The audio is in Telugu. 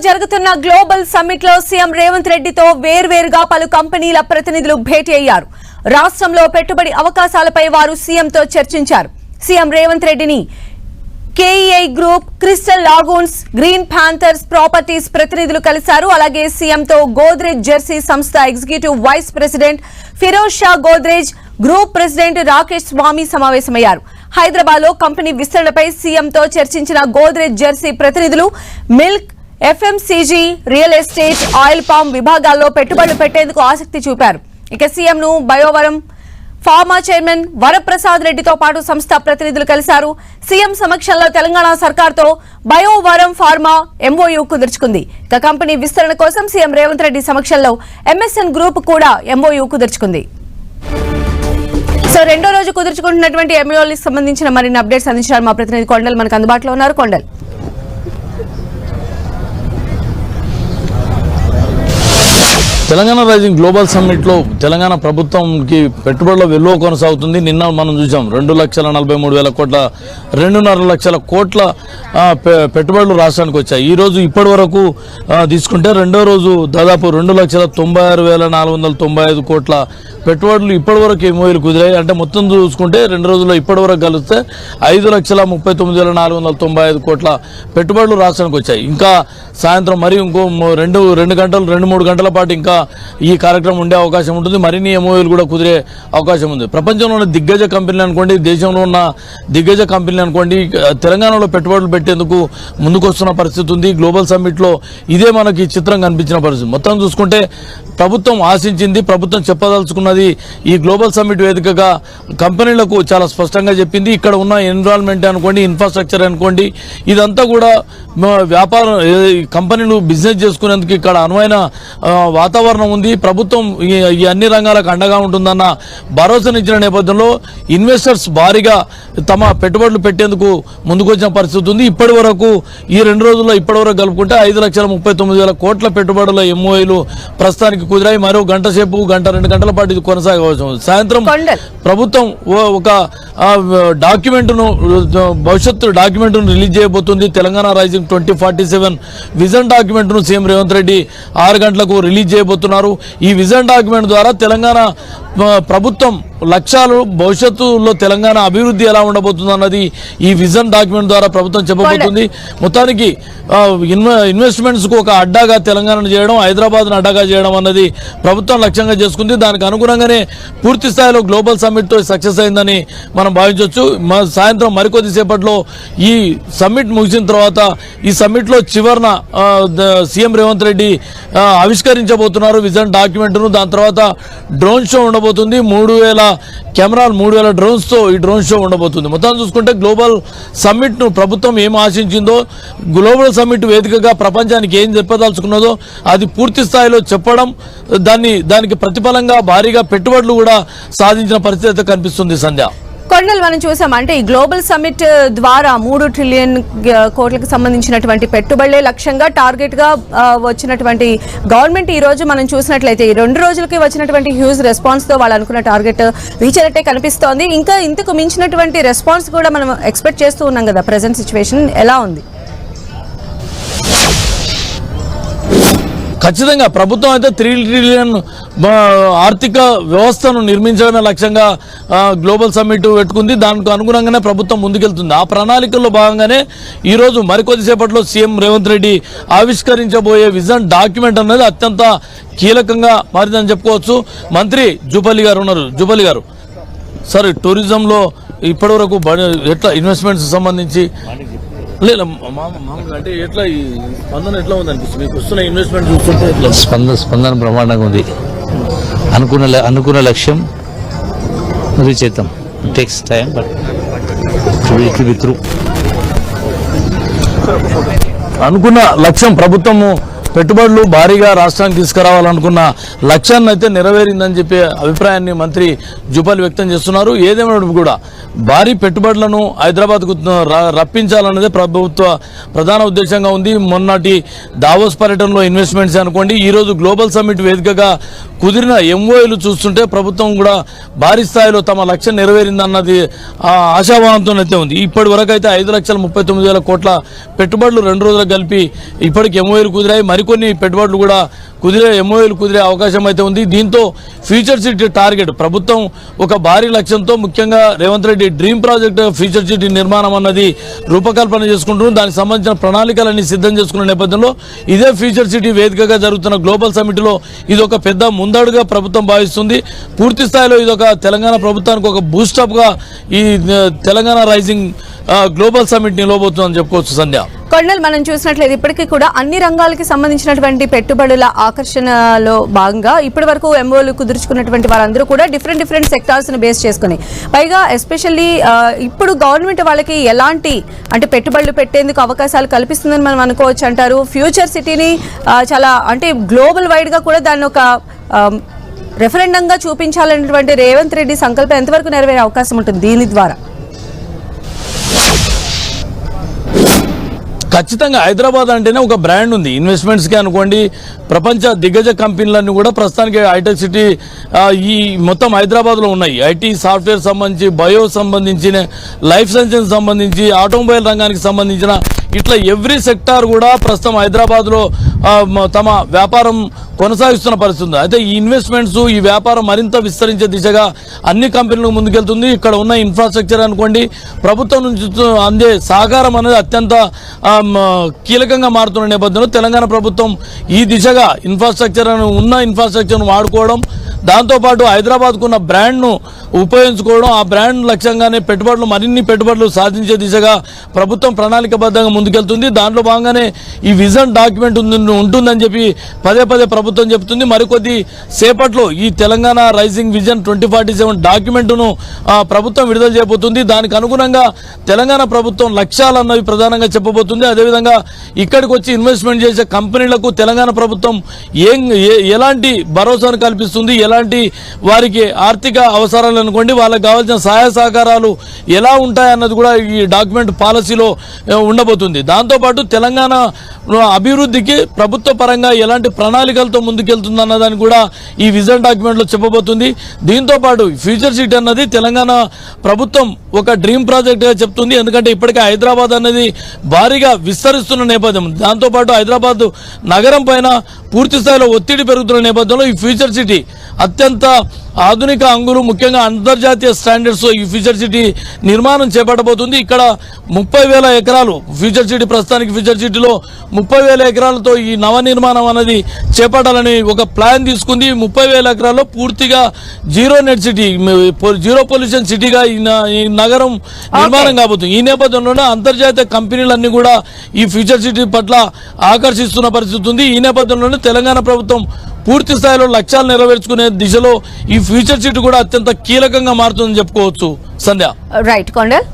జరుగుతున్న గ్లోబల్ సమ్మిట్ లో సీఎం రేవంత్ రెడ్డితో వేర్వేరుగా పలు కంపెనీల ప్రతినిధులు భేటీ అయ్యారు. రాష్ట్రంలో పెట్టుబడి అవకాశాలపై వారు సీఎంతో చర్చించారు. సీఎం రేవంత్ రెడ్డిని KEI group, Crystal Lagoons, Green Panthers properties ప్రతినిధులు కలిశారు. అలాగే సీఎంతో గోద్రేజ్ జెర్సీ సంస్థ executive vice president Firoz Shah Godrej group president Rakesh Swamy సమావేశమయ్యారు. హైదరాబాద్ లో కంపెనీ విస్తరణపై సీఎంతో చర్చించిన గోద్రేజ్ జెర్సీ ప్రతినిధులు milk, FMCG, real estate, oil palm విభాగాల్లో పెట్టుబడులు పెట్టేందుకు ఆసక్తి చూపారు. ఇక సీఎం ను బయోవరం ఫార్మా చైర్మన్ వరప్రసాద్ రెడ్డితో పాటు సంస్థ ప్రతినిధులు కలిశారు. సీఎం సమక్షంలో తెలంగాణ సర్కార్తో బయోవరం ఫార్మా ఎంఓయూ కుదుర్చుకుంది. ఇక కంపెనీ విస్తరణ కోసం సీఎం రేవంత్ రెడ్డి సమక్షంలో ఎంఎస్ఎన్ గ్రూప్ కూడా ఎంఓయూ కుదుర్చుకుంది. సో రెండో రోజు కుదుర్చుకుంటున్నటువంటి ఎంఓయూకి సంబంధించిన మరిన్ని అప్డేట్స్ అందించారు మా ప్రతినిధి కొండల్. మనకు అందుబాటులో ఉన్నారు. Kondal, Telangana rising global summit లో తెలంగాణ ప్రభుత్వంకి పెట్టుబడుల వెలువ కొనసాగుతుంది. నిన్న మనం చూసాం 2,43,000 కోట్ల 2.5 లక్షల కోట్ల పెట్టుబడులు రాష్ట్రానికి వచ్చాయి. ఈ రోజు ఇప్పటి వరకు తీసుకుంటే రెండో రోజు దాదాపు 2,96,495 కోట్ల పెట్టుబడులు ఇప్పటి వరకు ఎంఓయూలు కుదిరాయి. అంటే మొత్తం చూసుకుంటే 2 రోజుల్లో ఇప్పటి వరకు కలిస్తే 5,39,495 కోట్ల పెట్టుబడులు రాష్ట్రానికి వచ్చాయి. ఇంకా సాయంత్రం మరి ఇంకో 2-3 గంటల పాటు ఇంకా ఈ కార్యక్రమం ఉండే అవకాశం ఉంటుంది. మరిన్ని ఎంఓయూలు కూడా కుదిరే అవకాశం ఉంది. ప్రపంచంలో ఉన్న దిగ్గజ కంపెనీలు అనుకోండి, దేశంలో ఉన్న దిగ్గజ కంపెనీలు అనుకోండి, తెలంగాణలో పెట్టుబడులు పెట్టేందుకు ముందుకొస్తున్న పరిస్థితి ఉంది. గ్లోబల్ సమ్మిట్ లో ఇదే మనకి చిత్రం కనిపించిన పరిస్థితి. మొత్తం చూసుకుంటే ప్రభుత్వం ఆశించింది, ప్రభుత్వం చెప్పదలుచుకున్నది ఈ గ్లోబల్ సమ్మిట్ వేదికగా కంపెనీలకు చాలా స్పష్టంగా చెప్పింది. ఇక్కడ ఉన్న ఎన్విరాన్మెంట్ అనుకోండి, ఇన్ఫ్రాస్ట్రక్చర్ అనుకోండి, ఇదంతా కూడా వ్యాపారం కంపెనీలు బిజినెస్ చేసుకునేందుకు ఇక్కడ అనువైన వాతావరణం ఉంది. ప్రభుత్వం ఈ అన్ని రంగాలకు అండగా ఉంటుందన్న భరోసానిచ్చిన నేపథ్యంలో ఇన్వెస్టర్స్ భారీగా తమ పెట్టుబడులు పెట్టేందుకు ముందుకొచ్చిన పరిస్థితి ఉంది. ఇప్పటి వరకు ఈ 2 రోజుల్లో ఇప్పటి వరకు కలుపుకుంటే 5,39,000 కోట్ల పెట్టుబడుల ఎంఓయూలు ప్రస్తుతానికి కుదిరాయి. మరో గంట సేపు 2 గంటల పాటు ఇది కొనసాగవచ్చు. సాయంత్రం ప్రభుత్వం ఒక డాక్యుమెంట్ ను భవిష్యత్తు డాక్యుమెంట్ ను రిలీజ్ చేయబోతుంది. తెలంగాణ రైజింగ్ 2047 విజన్ డాక్యుమెంట్ ను సీఎం రేవంత్ రెడ్డి 6 గంటలకు రిలీజ్ చేయబోతున్నారు. ఈ విజన్ డాక్యుమెంట్ ద్వారా తెలంగాణ ప్రభుత్వం లక్ష్యాలు, భవిష్యత్తులో తెలంగాణ అభివృద్ధి ఎలా ఉండబోతుంది అన్నది ఈ విజన్ డాక్యుమెంట్ ద్వారా ప్రభుత్వం చెప్పబోతుంది. మొత్తానికి ఇన్వెస్ట్మెంట్స్ కు ఒక అడ్డాగా తెలంగాణను చేయడం, హైదరాబాద్ ను అడ్డాగా చేయడం అన్నది ప్రభుత్వం లక్ష్యంగా చేసుకుంది. దానికి అనుగుణంగానే పూర్తి స్థాయిలో గ్లోబల్ సమ్మిట్ తో సక్సెస్ అయిందని మనం భావించవచ్చు. సాయంత్రం మరికొద్ది సేపట్లో ఈ సమ్మిట్ ముగిసిన తర్వాత ఈ సమ్మిట్ లో చివరన సీఎం రేవంత్ రెడ్డి ఆవిష్కరించబోతున్నారు విజన్ డాక్యుమెంట్ ను. దాని తర్వాత డ్రోన్ షో ఉండబోతుంది. 3,000 కెమెరాలు, 3,000 డ్రోన్స్ తో ఈ డ్రోన్ షో ఉండబోతుంది. మొత్తం చూసుకుంటే గ్లోబల్ సమ్మిట్ ను ప్రభుత్వం ఏం ఆశించిందో, గ్లోబల్ సమ్మిట్ వేదికగా ప్రపంచానికి ఏం చెప్పదలుచుకున్నదో అది పూర్తి స్థాయిలో చెప్పడం, దానికి ప్రతిఫలంగా భారీగా పెట్టుబడులు కూడా సాధించిన పరిస్థితి కనిపిస్తుంది. సంధ్య, కొండల్, మనం చూసాం అంటే ఈ గ్లోబల్ సమ్మిట్ ద్వారా 3 ట్రిలియన్ కోట్లకు సంబంధించినటువంటి పెట్టుబడులే లక్ష్యంగా టార్గెట్ గా వచ్చినటువంటి గవర్నమెంట్ ఈ రోజు మనం చూసినట్లయితే ఈ 2 రోజులకి వచ్చినటువంటి హ్యూజ్ రెస్పాన్స్ తో వాళ్ళు అనుకున్న టార్గెట్ రీచ్ అయినట్టే కనిపిస్తోంది. ఇంకా ఇంతకు మించినటువంటి రెస్పాన్స్ కూడా మనం ఎక్స్పెక్ట్ చేస్తూ ఉన్నాం కదా. ప్రెజెంట్ సిచ్యువేషన్ ఎలా ఉంది? ఖచ్చితంగా ప్రభుత్వం అయితే 3 ట్రిలియన్ ఆర్థిక వ్యవస్థను నిర్మించడమే లక్ష్యంగా గ్లోబల్ సమ్మిట్ పెట్టుకుంది. దానికి అనుగుణంగానే ప్రభుత్వం ముందుకెళ్తుంది. ఆ ప్రణాళికల్లో భాగంగానే ఈరోజు మరికొద్దిసేపట్లో సీఎం రేవంత్ రెడ్డి ఆవిష్కరించబోయే విజన్ డాక్యుమెంట్ అనేది అత్యంత కీలకంగా మారిందని చెప్పుకోవచ్చు. మంత్రి జూపల్లి గారు ఉన్నారు. జూపల్లి గారు, సార్, టూరిజంలో ఇప్పటివరకు ఎట్లా ఇన్వెస్ట్మెంట్స్ సంబంధించి లేదు అంటే ఎట్లా ఈ స్పందన ఎట్లా ఉంది అనిపిస్తుంది మీకు? వస్తున్న ఇన్వెస్ట్మెంట్ చూస్తుంటే స్పందన బ్రహ్మాండంగా ఉంది. అనుకున్న లక్ష్యం రీచ్ అవుతాం. Takes time but it will be through. అనుకున్న లక్ష్యం ప్రభుత్వము పెట్టుబడులు భారీగా రాష్ట్రానికి తీసుకురావాలనుకున్న లక్ష్యాన్ని అయితే నెరవేరిందని చెప్పే అభిప్రాయాన్ని మంత్రి జూపల్లి వ్యక్తం చేస్తున్నారు. ఏదేమైనా కూడా భారీ పెట్టుబడులను హైదరాబాద్కు రప్పించాలన్నదే ప్రభుత్వ ప్రధాన ఉద్దేశంగా ఉంది. మొన్నటి దావోస్ పర్యటనలో ఇన్వెస్ట్మెంట్స్ అనుకోండి, ఈరోజు గ్లోబల్ సమ్మిట్ వేదికగా కుదిరిన ఎంఓఏలు చూస్తుంటే ప్రభుత్వం కూడా భారీ స్థాయిలో తమ లక్ష్యం నెరవేరిందన్నది ఆశాభావంతోనైతే ఉంది. ఇప్పటి వరకు అయితే 5,39,000 కోట్ల పెట్టుబడులు 2 రోజులకు కలిపి ఇప్పటికి ఎంఓఏలు కుదిరాయి. మరికొన్ని పెట్టుబడులు కూడా ఎంఓఏలు కుదిరే అవకాశం అయితే ఉంది. దీంతో ఫ్యూచర్ సిటీ టార్గెట్ ప్రభుత్వం ఒక భారీ లక్ష్యంతో ముఖ్యంగా Revanth Reddy dream project future city నిర్మాణం అన్నది రూపకల్పన చేసుకుంటున్నారు. దానికి సంబంధించిన ప్రణాళికలన్నీ సిద్ధం చేసుకున్న నేపథ్యంలో ఇదే ఫ్యూచర్ సిటీ వేదికగా జరుగుతున్న గ్లోబల్ సమ్మిట్లో ఇది ఒక పెద్ద ముందడుగా ప్రభుత్వం భావిస్తుంది. పూర్తి స్థాయిలో ఇది ఒక తెలంగాణ ప్రభుత్వానికి ఒక బూస్టప్ గా ఈ తెలంగాణ రైజింగ్ గ్లోబల్ సమ్మిట్ నిలవబోతుందని చెప్పుకోవచ్చు. సంధ్య, కొన్నల్, మనం చూసినట్లయితే ఇప్పటికీ కూడా అన్ని రంగాలకి సంబంధించినటువంటి పెట్టుబడుల ఆకర్షణలో భాగంగా ఇప్పటి వరకు ఎంఓలు కుదుర్చుకున్నటువంటి వారందరూ కూడా డిఫరెంట్ సెక్టార్స్ ని బేస్ చేసుకుని, పైగా ఎస్పెషల్లీ ఇప్పుడు గవర్నమెంట్ వాళ్ళకి ఎలాంటి అంటే పెట్టుబడులు పెట్టేందుకు అవకాశాలు కల్పిస్తుందని మనం అనుకోవచ్చు అంటారు. ఫ్యూచర్ సిటీని చాలా అంటే గ్లోబల్ వైడ్ గా కూడా దాన్ని ఒక రెఫరెండంగా చూపించాలనేటువంటి రేవంత్ రెడ్డి సంకల్పం ఎంతవరకు నెరవేరే అవకాశం ఉంటుంది దీని ద్వారా? ఖచ్చితంగా హైదరాబాద్ అంటేనే ఒక బ్రాండ్ ఉంది. ఇన్వెస్ట్మెంట్స్కి అనుకోండి, ప్రపంచ దిగ్గజ కంపెనీలన్నీ కూడా ప్రస్తుతానికి హైటెక్ సిటీ ఈ మొత్తం హైదరాబాద్లో ఉన్నాయి. ఐటీ, సాఫ్ట్వేర్ సంబంధించి, బయో సంబంధించిన, లైఫ్ సైన్సెస్ సంబంధించి, ఆటోమొబైల్ రంగానికి సంబంధించిన ఇట్లా ఎవ్రీ సెక్టార్ కూడా ప్రస్తుతం హైదరాబాద్లో తమ వ్యాపారం కొనసాగిస్తున్న పరిస్థితి ఉంది. అయితే ఈ ఇన్వెస్ట్మెంట్స్, ఈ వ్యాపారం మరింత విస్తరించే దిశగా అన్ని కంపెనీలకు ముందుకెళ్తుంది. ఇక్కడ ఉన్న ఇన్ఫ్రాస్ట్రక్చర్ అనుకోండి, ప్రభుత్వం నుంచి అందే సహకారం అనేది అత్యంత కీలకంగా మారుతున్న నేపథ్యంలో తెలంగాణ ప్రభుత్వం ఈ దిశగా ఉన్న ఇన్ఫ్రాస్ట్రక్చర్ను వాడుకోవడం, దాంతోపాటు హైదరాబాద్కు ఉన్న బ్రాండ్ను ఉపయోగించుకోవడం, ఆ బ్రాండ్ లక్ష్యంగానే మరిన్ని పెట్టుబడులు సాధించే దిశగా ప్రభుత్వం ప్రణాళికబద్ధంగా ముందుకెళ్తుంది. దాంట్లో భాగంగానే ఈ విజన్ డాక్యుమెంట్ ఉంటుందని చెప్పి పదే ప్రభుత్వం చెబుతుంది. మరికొద్ది సేపట్లో ఈ తెలంగాణ రైజింగ్ విజన్ 2047 డాక్యుమెంట్ను ప్రభుత్వం విడుదల చేయబోతుంది. దానికి అనుగుణంగా తెలంగాణ ప్రభుత్వం లక్ష్యాలు అన్నవి ప్రధానంగా చెప్పబోతుంది. అదేవిధంగా ఇక్కడికి వచ్చి ఇన్వెస్ట్మెంట్ చేసే కంపెనీలకు తెలంగాణ ప్రభుత్వం ఎలాంటి భరోసాను కల్పిస్తుంది, ఎలాంటి వారికి ఆర్థిక అవసరాలు అనుకోండి, వాళ్ళకి కావాల్సిన సహాయ సహకారాలు ఎలా ఉంటాయన్నది కూడా ఈ డాక్యుమెంట్ పాలసీలో ఉండబోతుంది. దాంతోపాటు తెలంగాణ అభివృద్ధికి ప్రభుత్వ పరంగా ఎలాంటి ప్రణాళికలతో ముందుకెళ్తుంది అన్నదాన్ని కూడా ఈ విజన్ డాక్యుమెంట్లో చెప్పబోతుంది. దీంతో పాటు ఫ్యూచర్ సిటీ అన్నది తెలంగాణ ప్రభుత్వం ఒక డ్రీమ్ ప్రాజెక్ట్గా చెప్తుంది. ఎందుకంటే ఇప్పటికే హైదరాబాద్ అనేది భారీగా విస్తరిస్తున్న నేపథ్యం, దాంతోపాటు హైదరాబాద్ నగరం పైన పూర్తి స్థాయిలో ఒత్తిడి పెరుగుతున్న నేపథ్యంలో ఈ ఫ్యూచర్ సిటీ అత్యంత ఆధునిక అంగులు, ముఖ్యంగా అంతర్జాతీయ స్టాండర్డ్స్ ఈ ఫ్యూచర్ సిటీ నిర్మాణం చేపట్టబోతుంది. ఇక్కడ 30,000 ఎకరాలు ఫ్యూచర్ సిటీ, ప్రస్తుతానికి ఫ్యూచర్ సిటీలో 30,000 ఎకరాలతో ఈ నవ నిర్మాణం అనేది చేపట్టాలని ఒక ప్లాన్ తీసుకుంది. 30,000 ఎకరాల్లో పూర్తిగా zero net city, zero pollution సిటీగా ఈ నగరం నిర్మాణం కాబోతుంది. ఈ నేపథ్యంలోనే అంతర్జాతీయ కంపెనీలన్నీ కూడా ఈ ఫ్యూచర్ సిటీ పట్ల ఆకర్షిస్తున్న పరిస్థితి ఉంది. ఈ నేపథ్యంలోనే తెలంగాణ ప్రభుత్వం పూర్తి స్థాయిలో లక్ష్యాలు నెరవేర్చుకునే దిశలో ఈ ఫ్యూచర్ సిటీ కూడా అత్యంత కీలకంగా మారుతుందని చెప్పుకోవచ్చు. సంధ్య, రైట్ కొండల్.